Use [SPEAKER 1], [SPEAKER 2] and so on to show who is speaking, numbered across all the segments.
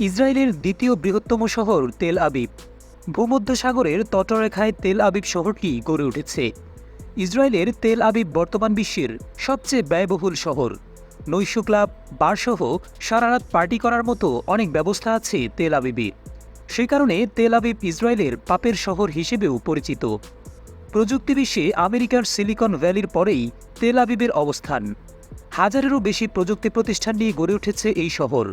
[SPEAKER 1] ইসরায়েলের দ্বিতীয় বৃহত্তম শহর তেল আবিব। ভূমধ্যসাগরের তটরেখায় তেল আবিব শহরটি গড়ে উঠেছে। ইসরায়েলের তেল আবিব বর্তমান বিশ্বের সবচেয়ে ব্যয়বহুল শহর। নৈশ ক্লাব, বারসহ সারারাত পার্টি করার মতো অনেক ব্যবস্থা আছে তেল আবিবে। সে কারণে তেল আবিব ইসরায়েলের পাপের শহর হিসেবেও পরিচিত। প্রযুক্তি বিশ্বে আমেরিকার সিলিকন ভ্যালির পরেই তেল আবিবের অবস্থান। হাজারেরও বেশি প্রযুক্তি প্রতিষ্ঠান নিয়ে গড়ে উঠেছে এই শহর।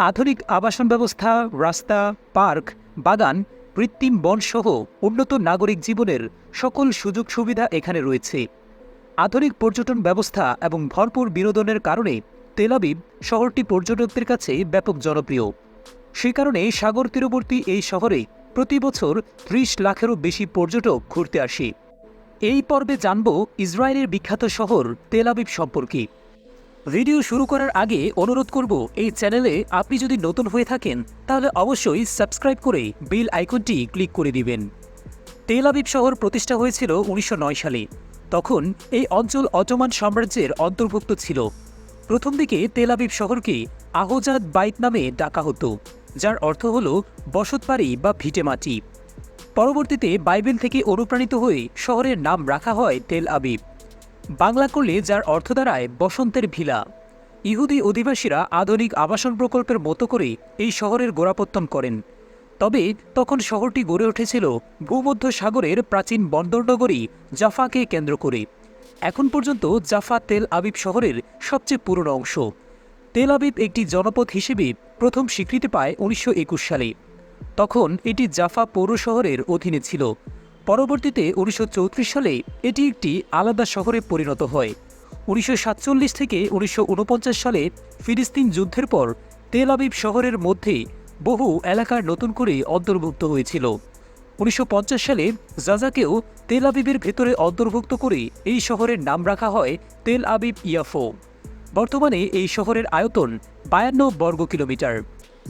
[SPEAKER 1] আধুনিক আবাসন ব্যবস্থা, রাস্তা, পার্ক, বাগান, কৃত্রিম বনসহ উন্নত নাগরিক জীবনের সকল সুযোগ সুবিধা এখানে রয়েছে। আধুনিক পর্যটন ব্যবস্থা এবং ভরপুর বিনোদনের কারণে তেল আবিব শহরটি পর্যটকদের কাছে ব্যাপক জনপ্রিয়। সে কারণে সাগর তীরবর্তী এই শহরে প্রতি বছর ৩০ লাখেরও বেশি পর্যটক ঘুরতে আসে। এই পর্বে জানব ইসরায়েলের বিখ্যাত শহর তেল আবিব সম্পর্কে। ভিডিও শুরু করার আগে অনুরোধ করব, এই চ্যানেলে আপনি যদি নতুন হয়ে থাকেন তাহলে অবশ্যই সাবস্ক্রাইব করে বেল আইকনটি ক্লিক করে দিবেন। তেল আবিব শহর প্রতিষ্ঠা হয়েছিল ১৯০৯ সালে। তখন এই অঞ্চল অটোমান সাম্রাজ্যের অন্তর্ভুক্ত ছিল। প্রথম দিকে তেল আবিব শহরকে আহজাদ বাইত নামে ডাকা হতো, যার অর্থ হল বসতবাড়ি বা ভিটেমাটি। পরবর্তীতে বাইবেল থেকে অনুপ্রাণিত হয়ে শহরের নাম রাখা হয় তেল আবিব। বাংলা করলে যার অর্থ দাঁড়ায় বসন্তের ভিলা। ইহুদি অধিবাসীরা আধুনিক আবাসন প্রকল্পের মতো করে এই শহরের গোড়াপত্তন করেন। তবে তখন শহরটি গড়ে উঠেছিল ভূমধ্যসাগরের প্রাচীন বন্দরনগরী জাফাকে কেন্দ্র করে। এখন পর্যন্ত জাফা তেল আবিব শহরের সবচেয়ে পুরনো অংশ। তেল আবিব একটি জনপদ হিসেবে প্রথম স্বীকৃতি পায় ১৯২১ সালে। তখন এটি জাফা পৌর শহরের অধীনে ছিল। পরবর্তীতে ১৯৩৪ সালে এটি একটি আলাদা শহরে পরিণত হয়। ১৯৪৭ থেকে ১৯৪৯ সালে ফিলিস্তিন যুদ্ধের পর তেল আবিব শহরের মধ্যে বহু এলাকার নতুন করে অন্তর্ভুক্ত হয়েছিল। ১৯৫০ সালে জাজাকেও তেল আবিবের ভেতরে অন্তর্ভুক্ত করে এই শহরের নাম রাখা হয় তেল আবিব ইয়াফো। বর্তমানে এই শহরের আয়তন ৫২ বর্গ কিলোমিটার।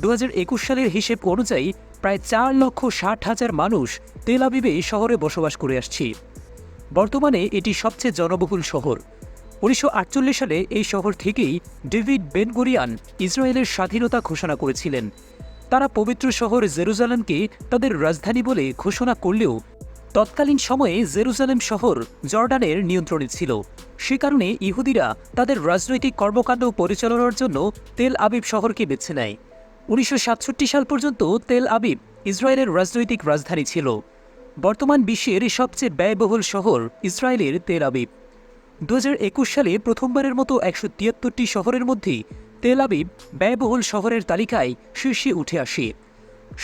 [SPEAKER 1] ২০২১ সালের হিসেব অনুযায়ী প্রায় ৪,৬০,০০০ মানুষ তেল আবিবে শহরে বসবাস করে আসছে। বর্তমানে এটি সবচেয়ে জনবহুল শহর। ১৯৪৮ সালে এই শহর থেকেই ডেভিড বেন গুরিয়ান ইসরায়েলের স্বাধীনতা ঘোষণা করেছিলেন। তারা পবিত্র শহর জেরুজালেমকে তাদের রাজধানী বলে ঘোষণা করলেও তৎকালীন সময়ে জেরুজালেম শহর জর্ডানের নিয়ন্ত্রণে ছিল। সে কারণে ইহুদিরা তাদের রাজনৈতিক কর্মকাণ্ড পরিচালনার জন্য তেল আবিব শহরকে বেছে নেয়। ১৯৬৭ সাল পর্যন্ত তেল আবিব ইসরায়েলের রাজনৈতিক রাজধানী ছিল। বর্তমান বিশ্বের সবচেয়ে ব্যয়বহুল শহর ইসরায়েলের তেল আবিব। ২০২১ সালে প্রথমবারের মতো ১৭৩টি শহরের মধ্যে তেল আবিব ব্যয়বহুল শহরের তালিকায় শীর্ষে উঠে আসে।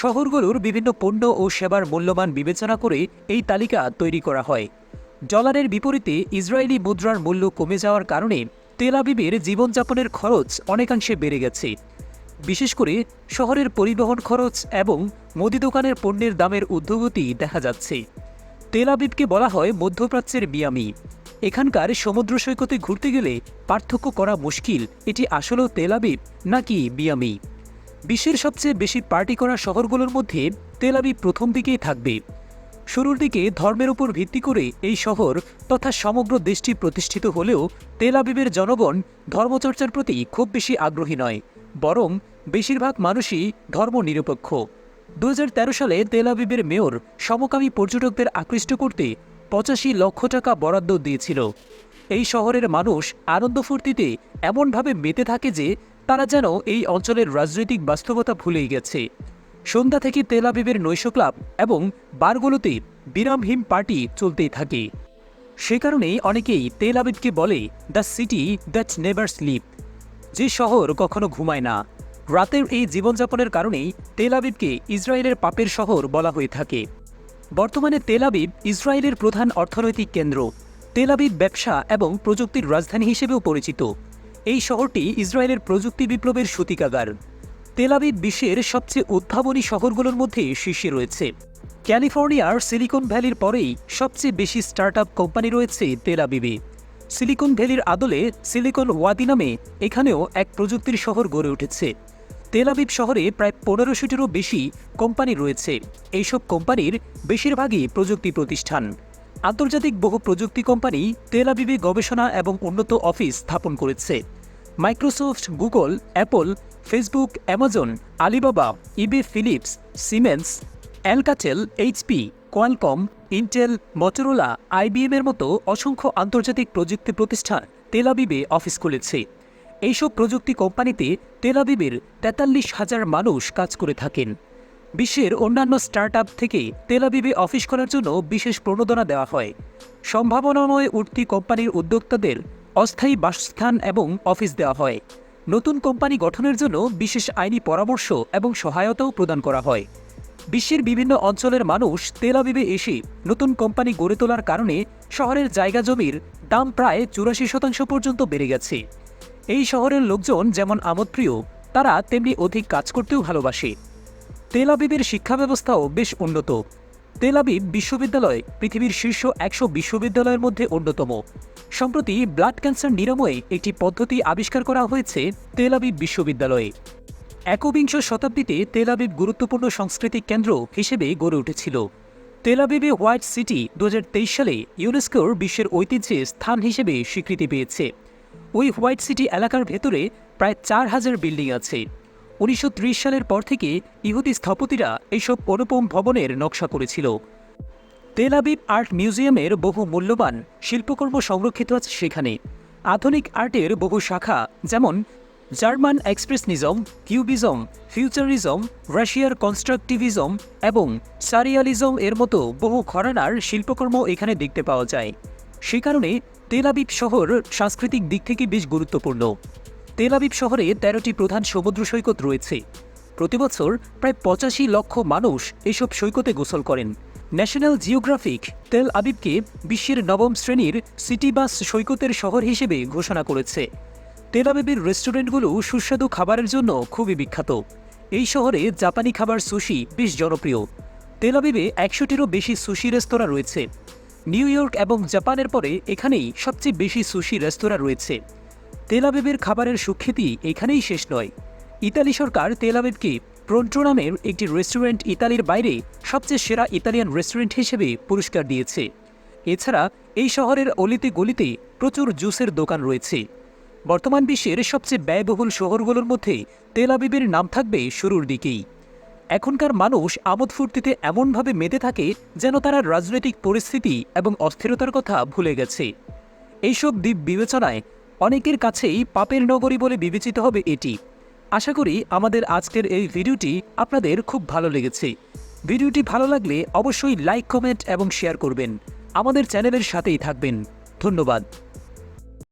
[SPEAKER 1] শহরগুলোর বিভিন্ন পণ্য ও সেবার মূল্যমান বিবেচনা করে এই তালিকা তৈরি করা হয়। ডলারের বিপরীতে ইসরায়েলি মুদ্রার মূল্য কমে যাওয়ার কারণে তেল আবিবের জীবনযাপনের খরচ অনেকাংশে বেড়ে গেছে। বিশেষ করে শহরের পরিবহন খরচ এবং মুদি দোকানের পণ্যের দামের ঊর্ধ্বগতি দেখা যাচ্ছে। তেল আবিবকে বলা হয় মধ্যপ্রাচ্যের মিয়ামি। এখানকার সমুদ্র সৈকতে ঘুরতে গেলে পার্থক্য করা মুশকিল এটি আসলেও তেল আবিব নাকি মিয়ামি। বিশ্বের সবচেয়ে বেশি পার্টি করা শহরগুলোর মধ্যে তেল আবিব প্রথম দিকেই থাকবে। শুরুর দিকে ধর্মের উপর ভিত্তি করে এই শহর তথা সমগ্র দেশটি প্রতিষ্ঠিত হলেও তেল আবিবের জনগণ ধর্মচর্চার প্রতি খুব বেশি আগ্রহী নয়, বরং বেশিরভাগ মানুষই ধর্মনিরপেক্ষ। ২০১৩ সালে তেল আবিবের মেয়র সমকামী পর্যটকদের আকৃষ্ট করতে ৮৫ লক্ষ টাকা বরাদ্দ দিয়েছিল। এই শহরের মানুষ আনন্দ ফুর্তিতে এমনভাবে মেতে থাকে যে তারা যেন এই অঞ্চলের রাজনৈতিক বাস্তবতা ভুলেই গেছে। সন্ধ্যা থেকে তেল আবিবের নৈশ ক্লাব এবং বারগুলোতে বিরামহীন পার্টি চলতেই থাকে। সে কারণেই অনেকেই তেল আবিবকে বলে the city that never sleep, যে শহর কখনো ঘুমায় না। রাতের এই জীবনযাপনের কারণেই তেল আবিবকে ইসরায়েলের পাপের শহর বলা হয়ে থাকে। বর্তমানে তেল আবিব ইসরায়েলের প্রধান অর্থনৈতিক কেন্দ্র। তেল আবিব ব্যবসা এবং প্রযুক্তির রাজধানী হিসেবেও পরিচিত। এই শহরটি ইসরায়েলের প্রযুক্তি বিপ্লবের সূতিকাগার। তেল আবিব বিশ্বের সবচেয়ে উদ্ভাবনী শহরগুলোর মধ্যে শীর্ষে রয়েছে। ক্যালিফোর্নিয়ার সিলিকন ভ্যালির পরেই সবচেয়ে বেশি স্টার্টআপ কোম্পানি রয়েছে তেল আবিবে। সিলিকন ভ্যালির আদলে সিলিকন ওয়াদি নামে এখানেও এক প্রযুক্তির শহর গড়ে উঠেছে। তেল আবিব শহরে প্রায় ১৫০০টিরও বেশি কোম্পানি রয়েছে। এইসব কোম্পানির বেশিরভাগই প্রযুক্তি প্রতিষ্ঠান। আন্তর্জাতিক বহু প্রযুক্তি কোম্পানি তেল আবিবে গবেষণা এবং উন্নত অফিস স্থাপন করেছে। Microsoft, Google, Apple, Facebook, Amazon, Alibaba, eBay, Philips, Siemens, Alcatel, HP, Qualcomm, Intel, Motorola, IBM এর মতো অসংখ্য আন্তর্জাতিক প্রযুক্তি প্রতিষ্ঠান তেল আবিবে অফিস খুলেছে। এইসব প্রযুক্তি কোম্পানিতে তেল আবিবের ৪৩,০০০ মানুষ কাজ করে থাকেন। বিশ্বের অন্যান্য স্টার্টআপ থেকে তেল আবিবে অফিস করার জন্য বিশেষ প্রণোদনা দেওয়া হয়। সম্ভাবনাময় উঠতি কোম্পানির উদ্যোক্তাদের অস্থায়ী বাসস্থান এবং অফিস দেওয়া হয়। নতুন কোম্পানি গঠনের জন্য বিশেষ আইনি পরামর্শ এবং সহায়তাও প্রদান করা হয়। বিশ্বের বিভিন্ন অঞ্চলের মানুষ তেল আবিবে এসে নতুন কোম্পানি গড়ে তোলার কারণে শহরের জায়গা জমির দাম প্রায় ৮৪% পর্যন্ত বেড়ে গেছে। এই শহরের লোকজন যেমন আমোদপ্রিয়, তারা তেমনি অধিক কাজ করতেও ভালোবাসে। তেল আবিবের শিক্ষা ব্যবস্থাও বেশ উন্নত। তেল আবিব বিশ্ববিদ্যালয় পৃথিবীর শীর্ষ ১০০ বিশ্ববিদ্যালয়ের মধ্যে অন্যতম। সম্প্রতি ব্লাড ক্যান্সার নিরাময়ে একটি পদ্ধতি আবিষ্কার করা হয়েছে তেল আবিব বিশ্ববিদ্যালয়ে। একবিংশ শতাব্দীতে তেল আবিব গুরুত্বপূর্ণ সাংস্কৃতিক কেন্দ্র হিসেবে গড়ে উঠেছিল। তেল আবিবে হোয়াইট সিটি ২০২৩ সালে ইউনেস্কোর বিশ্বের ঐতিহ্যের স্থান হিসেবে স্বীকৃতি পেয়েছে। ওই হোয়াইট সিটি এলাকার ভেতরে প্রায় ৪,০০০ বিল্ডিং আছে। ১৯৩০ সালের পর থেকে ইহুদি স্থপতিরা এইসব অনুপম ভবনের নকশা করেছিল। তেল আবিব আর্ট মিউজিয়ামের বহু মূল্যবান শিল্পকর্ম সংরক্ষিত আছে সেখানে। আধুনিক আর্টের বহু শাখা, যেমন জার্মান এক্সপ্রেশনিজম, কিউবিজম, ফিউচারিজম, রাশিয়ার কনস্ট্রাকটিভিজম এবং সারিয়ালিজম এর মতো বহু ঘরানার শিল্পকর্ম এখানে দেখতে পাওয়া যায়। সে কারণে তেল আবিব শহর সাংস্কৃতিক দিক থেকে বেশ গুরুত্বপূর্ণ। তেল আবিব শহরে ১৩টি প্রধান সমুদ্র সৈকত রয়েছে। প্রতিবছর প্রায় ৮৫ লক্ষ মানুষ এসব সৈকতে গোসল করেন। ন্যাশনাল জিওগ্রাফিক তেল আবিবকে বিশ্বের ৯ম শ্রেণীর সিটি বাস সৈকতের শহর হিসেবে ঘোষণা করেছে। তেল আবিবের রেস্টুরেন্টগুলো সুস্বাদু খাবারের জন্য খুবই বিখ্যাত। এই শহরে জাপানি খাবার সুশি বেশ জনপ্রিয়। তেল আবিবে ১০০টিরও বেশি সুশি রেস্তোরাঁ রয়েছে। নিউ ইয়র্ক এবং জাপানের পরে এখানেই সবচেয়ে বেশি সুশি রেস্তোরাঁ রয়েছে। তেল আবিবের খাবারের সুখ্যাতি এখানেই শেষ নয়। ইতালি সরকার তেল আবিবকে প্রন্টো নামের একটি রেস্টুরেন্ট ইতালির বাইরে সবচেয়ে সেরা ইতালিয়ান রেস্টুরেন্ট হিসেবে পুরস্কার দিয়েছে। এছাড়া এই শহরের অলিতে গলিতে প্রচুর জুসের দোকান রয়েছে। বর্তমান বিশ্বের সবচেয়ে ব্যয়বহুল শহরগুলোর মধ্যে তেল আবিবের নাম থাকবে শুরুর দিকেই। এখনকার মানুষ আমোদ ফুর্তিতে এমনভাবে মেতে থাকে যেন তারা রাজনৈতিক পরিস্থিতি এবং অস্থিরতার কথা ভুলে গেছে। এইসব দিক বিবেচনায় অনেকের কাছেই পাপের নগরী বলে বিবেচিত হবে এটি। আশা করি আমাদের আজকের এই ভিডিওটি আপনাদের খুব ভালো লেগেছে। ভিডিওটি ভালো লাগলে অবশ্যই লাইক, কমেন্ট এবং শেয়ার করবেন। আমাদের চ্যানেলের সাথেই থাকবেন। ধন্যবাদ।